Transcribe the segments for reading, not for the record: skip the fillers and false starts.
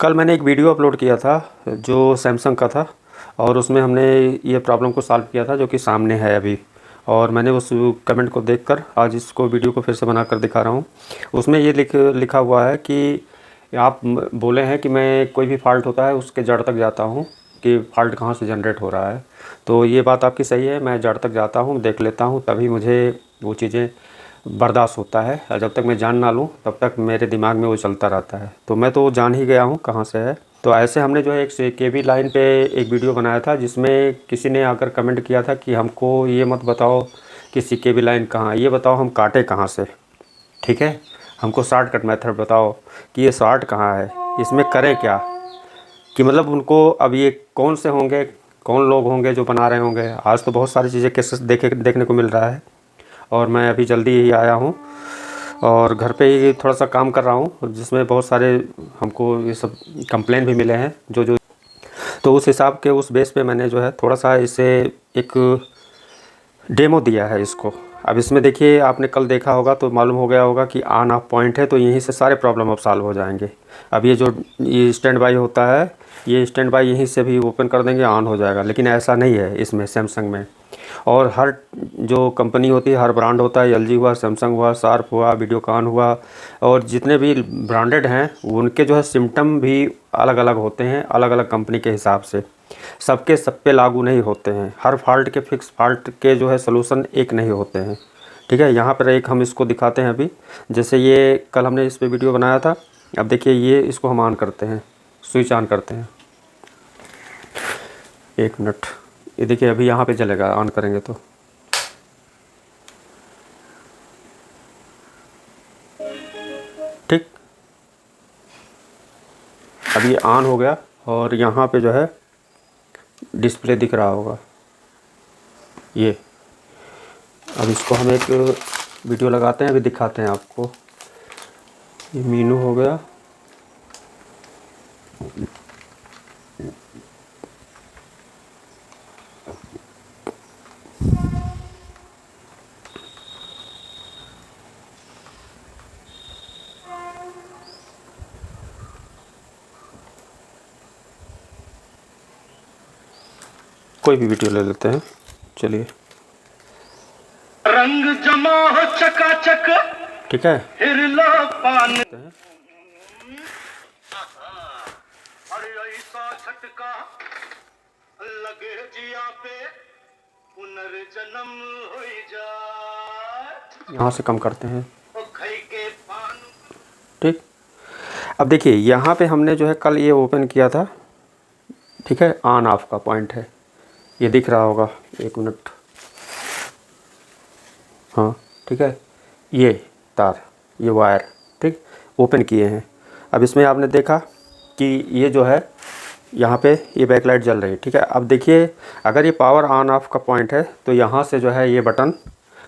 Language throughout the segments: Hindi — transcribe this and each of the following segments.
कल मैंने एक वीडियो अपलोड किया था जो सैमसंग का था और उसमें हमने ये प्रॉब्लम को सॉल्व किया था जो कि सामने है अभी। और मैंने उस कमेंट को देखकर आज इसको वीडियो को फिर से बनाकर दिखा रहा हूँ। उसमें ये लिखा हुआ है कि आप बोले हैं कि मैं कोई भी फ़ॉल्ट होता है उसके जड़ तक जाता हूँ कि फ़ॉल्ट कहाँ से जनरेट हो रहा है। तो ये बात आपकी सही है, मैं जड़ तक जाता हूँ, देख लेता हूँ, तभी मुझे वो चीज़ें बर्दाश्त होता है। और जब तक मैं जान ना लूँ तब तक मेरे दिमाग में वो चलता रहता है। तो मैं तो जान ही गया हूँ कहाँ से है। तो ऐसे हमने जो है एक केबी लाइन पे एक वीडियो बनाया था जिसमें किसी ने आकर कमेंट किया था कि हमको ये मत बताओ कि केबी लाइन कहाँ है, ये बताओ हम काटे कहाँ से। ठीक है, हमको शॉर्टकट मेथड बताओ कि ये शॉर्ट कहाँ है, इसमें करें क्या। कि मतलब उनको अब ये कौन से होंगे, कौन लोग होंगे जो बना रहे होंगे। आज तो बहुत सारी चीज़ें केसेस देखने को मिल रहा है। और मैं अभी जल्दी ही आया हूँ और घर पे ही थोड़ा सा काम कर रहा हूँ जिसमें बहुत सारे हमको ये सब कंप्लेन भी मिले हैं जो तो उस हिसाब के उस बेस पे मैंने जो है थोड़ा सा इसे एक डेमो दिया है इसको। अब इसमें देखिए, आपने कल देखा होगा तो मालूम हो गया होगा कि ऑन ऑफ पॉइंट है, तो यहीं से सारे प्रॉब्लम अब सॉल्व हो जाएंगे। अब ये स्टैंड बाई होता है, ये स्टैंड बाई यहीं से भी ओपन कर देंगे, ऑन हो जाएगा। लेकिन ऐसा नहीं है इसमें सैमसंग में। और हर जो कंपनी होती है, हर ब्रांड होता है, एलजी हुआ, सैमसंग हुआ, शार्प हुआ, वीडियोकॉन हुआ, और जितने भी ब्रांडेड हैं उनके जो है सिम्टम भी अलग अलग होते हैं, अलग अलग कंपनी के हिसाब से। सबके सब पे लागू नहीं होते हैं। हर फॉल्ट के फिक्स फॉल्ट के जो है सलूशन एक नहीं होते हैं। ठीक है, यहाँ पर एक हम इसको दिखाते हैं अभी। जैसे ये कल हमने इस पे वीडियो बनाया था। अब देखिए, ये इसको हम ऑन करते हैं, स्विच ऑन करते हैं। एक मिनट, ये देखिए अभी यहाँ पे चलेगा, ऑन करेंगे तो। ठीक, अभी ऑन हो गया और यहाँ पे जो है डिस्प्ले दिख रहा होगा ये। अब इसको हम एक वीडियो लगाते हैं, अभी दिखाते हैं आपको। ये मीनू हो गया। कोई भी वीडियो ले लेते हैं, चलिए। रंग जमा हो चकाचक, ठीक है, हिरला पान, अरे ऐसा झटका लगे जिया पे, पुनर्जन्म हो जाए। यहाँ से कम करते हैं। खई के पान। ठीक, अब देखिए यहाँ पे हमने जो है कल ये ओपन किया था। ठीक है, ऑन ऑफ का पॉइंट है, ये दिख रहा होगा। एक मिनट, हाँ ठीक है, ये तार, ये वायर, ठीक, ओपन किए हैं। अब इसमें आपने देखा कि ये जो है यहाँ पे ये बैकलाइट जल रही है। ठीक है, अब देखिए अगर ये पावर ऑन ऑफ का पॉइंट है तो यहाँ से जो है ये बटन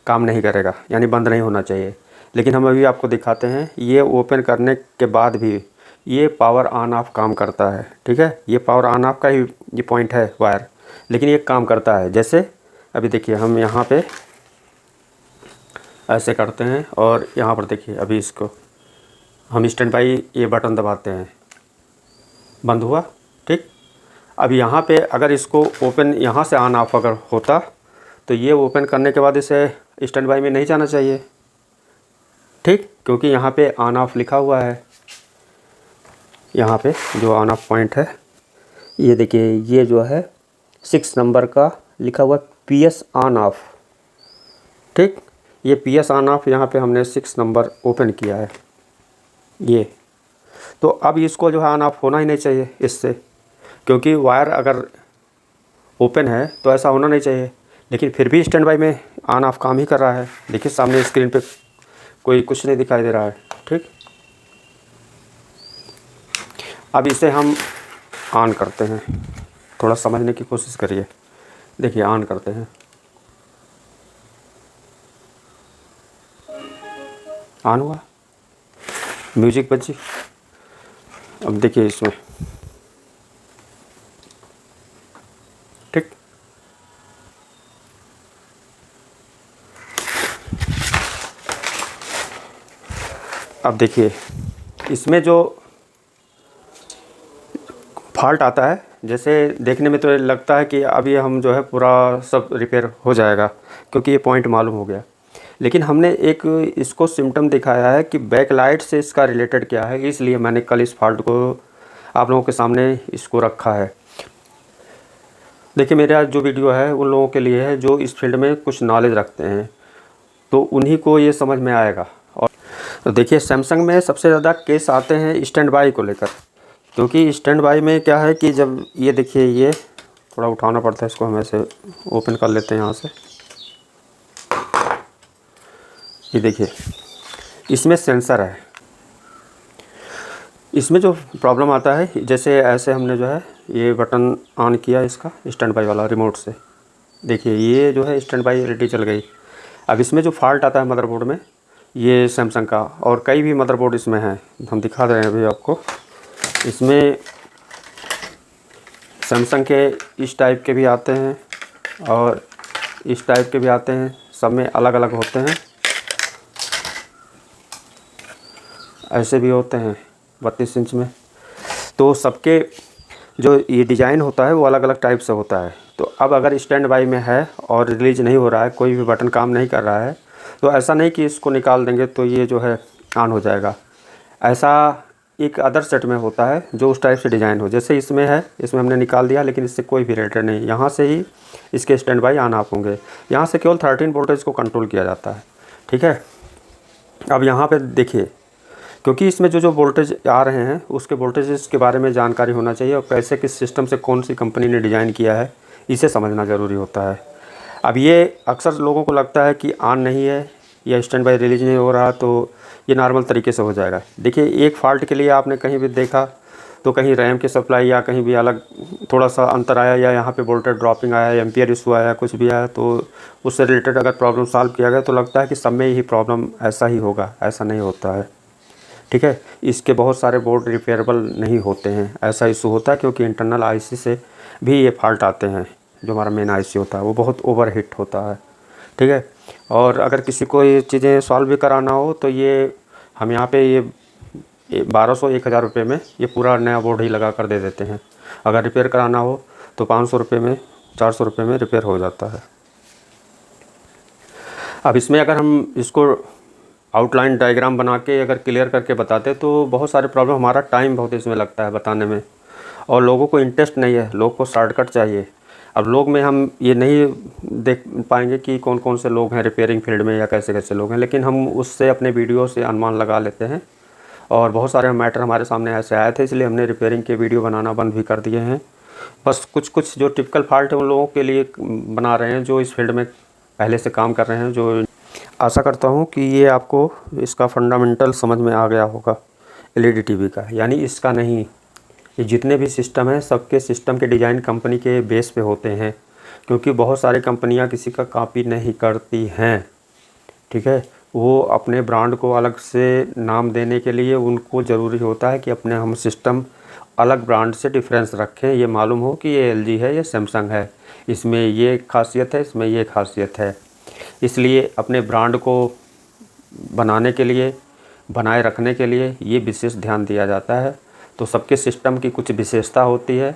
काम नहीं करेगा, यानी बंद नहीं होना चाहिए। लेकिन हम अभी आपको दिखाते हैं, ये ओपन करने के बाद भी ये पावर ऑन ऑफ काम करता है। ठीक है, ये पावर ऑन ऑफ का ही ये पॉइंट है वायर, लेकिन ये काम करता है। जैसे अभी देखिए हम यहाँ पे ऐसे करते हैं और यहाँ पर देखिए अभी इसको हम स्टैंड बाई ये बटन दबाते हैं, बंद हुआ। ठीक, अब यहाँ पे अगर इसको ओपन यहाँ से ऑन ऑफ अगर होता तो ये ओपन करने के बाद इसे स्टैंड बाई में नहीं जाना चाहिए। ठीक, क्योंकि यहाँ पे ऑन ऑफ लिखा हुआ है। यहाँ पे जो ऑन ऑफ पॉइंट है, ये देखिए, ये जो है 6 नंबर का लिखा हुआ PS ऑन ऑफ। ठीक, ये PS ऑन ऑफ यहाँ पे हमने 6 नंबर ओपन किया है ये। तो अब इसको जो है ऑन ऑफ होना ही नहीं चाहिए इससे, क्योंकि वायर अगर ओपन है तो ऐसा होना नहीं चाहिए। लेकिन फिर भी स्टैंड बाई में ऑन ऑफ काम ही कर रहा है। देखिए सामने स्क्रीन पे कोई कुछ नहीं दिखाई दे रहा है। ठीक, अब इसे हम ऑन करते हैं, थोड़ा समझने की कोशिश करिए। देखिए ऑन करते हैं, ऑन हुआ, म्यूजिक बजी। अब देखिए इसमें, ठीक, अब देखिए इसमें जो फॉल्ट आता है, जैसे देखने में तो लगता है कि अभी हम जो है पूरा सब रिपेयर हो जाएगा क्योंकि ये पॉइंट मालूम हो गया, लेकिन हमने एक इसको सिम्टम दिखाया है कि बैक लाइट से इसका रिलेटेड क्या है, इसलिए मैंने कल इस फॉल्ट को आप लोगों के सामने इसको रखा है। देखिए मेरा जो वीडियो है उन लोगों के लिए है जो इस फील्ड में कुछ नॉलेज रखते हैं, तो उन्हीं को ये समझ में आएगा। और तो देखिए सैमसंग में सबसे ज़्यादा केस आते हैं स्टैंड बाई को लेकर, क्योंकि स्टैंड बाई में क्या है कि जब ये देखिए ये थोड़ा उठाना पड़ता है, इसको हम ऐसे ओपन कर लेते हैं यहाँ से। ये देखिए इसमें सेंसर है, इसमें जो प्रॉब्लम आता है जैसे ऐसे हमने जो है ये बटन ऑन किया इसका स्टैंड बाई वाला रिमोट से, देखिए ये जो है स्टैंड बाई एलईडी चल गई। अब इसमें जो फॉल्ट आता है मदरबोर्ड में, ये सैमसंग का और कई भी मदरबोर्ड इसमें हैं, हम दिखा रहे हैं अभी आपको। इसमें सैमसंग के इस टाइप के भी आते हैं और इस टाइप के भी आते हैं, सब में अलग अलग होते हैं। ऐसे भी होते हैं 32 इंच में, तो सबके जो ये डिज़ाइन होता है वो अलग अलग टाइप से होता है। तो अब अगर स्टैंड बाई में है और रिलीज नहीं हो रहा है, कोई भी बटन काम नहीं कर रहा है, तो ऐसा नहीं कि इसको निकाल देंगे तो ये जो है ऑन हो जाएगा। ऐसा एक अदर सेट में होता है जो उस टाइप से डिज़ाइन हो, जैसे इसमें है, इसमें हमने निकाल दिया लेकिन इससे कोई भी रिलेटेड नहीं, यहाँ से ही इसके स्टैंड बाई ऑन ऑफ होंगे। यहाँ से केवल 13 वोल्टेज को कंट्रोल किया जाता है, ठीक है। अब यहाँ पे देखिए, क्योंकि इसमें जो वोल्टेज आ रहे हैं उसके वोल्टेज के बारे में जानकारी होना चाहिए और कैसे किस सिस्टम से कौन सी कंपनी ने डिज़ाइन किया है, इसे समझना ज़रूरी होता है। अब ये अक्सर लोगों को लगता है कि ऑन नहीं है या स्टैंड बाई रिलीज नहीं हो रहा तो ये नॉर्मल तरीके से हो जाएगा। देखिए एक फ़ॉल्ट के लिए आपने कहीं भी देखा तो कहीं रैम की सप्लाई या कहीं भी अलग थोड़ा सा अंतर आया, या यहाँ पे वोल्टेज ड्रॉपिंग आया, एम्पियर इशू आया, कुछ भी आया, तो उससे रिलेटेड अगर प्रॉब्लम सॉल्व किया गया तो लगता है कि सब में ही प्रॉब्लम ऐसा ही होगा, ऐसा नहीं होता है, ठीक है। इसके बहुत सारे बोर्ड रिपेयरेबल नहीं होते हैं, ऐसा इशू होता है क्योंकि इंटरनल आईसी से भी ये फॉल्ट आते हैं। जो हमारा मेन आईसी होता है वो बहुत ओवर हीट होता है, ठीक है। और अगर किसी को ये चीज़ें सॉल्व भी कराना हो तो ये हम यहाँ पे ये 1200-1000 रुपये में ये पूरा नया बोर्ड ही लगा कर दे देते हैं। अगर रिपेयर कराना हो तो 500 रुपये में, 400 रुपये में रिपेयर हो जाता है। अब इसमें अगर हम इसको आउटलाइन डायग्राम बना के अगर क्लियर करके बताते तो बहुत सारे प्रॉब्लम, हमारा टाइम बहुत इसमें लगता है बताने में, और लोगों को इंटरेस्ट नहीं है, लोग को शॉर्टकट चाहिए। अब लोग में हम ये नहीं देख पाएंगे कि कौन कौन से लोग हैं रिपेयरिंग फील्ड में या कैसे कैसे लोग हैं, लेकिन हम उससे अपने वीडियो से अनुमान लगा लेते हैं। और बहुत सारे मैटर हमारे सामने ऐसे आए थे, इसलिए हमने रिपेयरिंग के वीडियो बनाना बंद भी कर दिए हैं। बस कुछ कुछ जो टिपिकल फॉल्ट है उन लोगों के लिए बना रहे हैं जो इस फील्ड में पहले से काम कर रहे हैं। जो आशा करता हूँ कि ये आपको इसका फंडामेंटल समझ में आ गया होगा एलईडी टीवी का, यानी इसका नहीं, ये जितने भी सिस्टम हैं सबके सिस्टम के डिज़ाइन कंपनी के बेस पे होते हैं, क्योंकि बहुत सारी कंपनियां किसी का कॉपी नहीं करती हैं, ठीक है। वो अपने ब्रांड को अलग से नाम देने के लिए उनको ज़रूरी होता है कि अपने हम सिस्टम अलग ब्रांड से डिफरेंस रखें, ये मालूम हो कि ये एलजी है, ये सैमसंग है, इसमें ये खासियत है, इसमें ये खासियत है। इसलिए अपने ब्रांड को बनाने के लिए, बनाए रखने के लिए ये विशेष ध्यान दिया जाता है। तो सबके सिस्टम की कुछ विशेषता होती है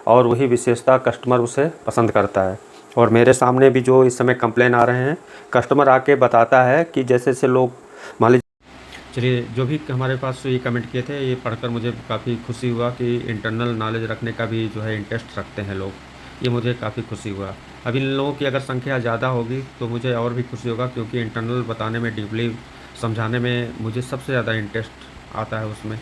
और वही विशेषता कस्टमर उसे पसंद करता है। और मेरे सामने भी जो इस समय कंप्लेन आ रहे हैं, कस्टमर आके बताता है कि जैसे जैसे लोग मान लीजिए, चलिए जो भी हमारे पास ये कमेंट किए थे ये पढ़कर मुझे काफ़ी खुशी हुआ कि इंटरनल नॉलेज रखने का भी जो है इंटरेस्ट रखते हैं लोग, ये मुझे काफ़ी खुशी हुआ। अब इन लोगों की अगर संख्या ज़्यादा होगी तो मुझे और भी खुशी होगा, क्योंकि इंटरनल बताने में, डीपली समझाने में मुझे सबसे ज़्यादा इंटरेस्ट आता है उसमें।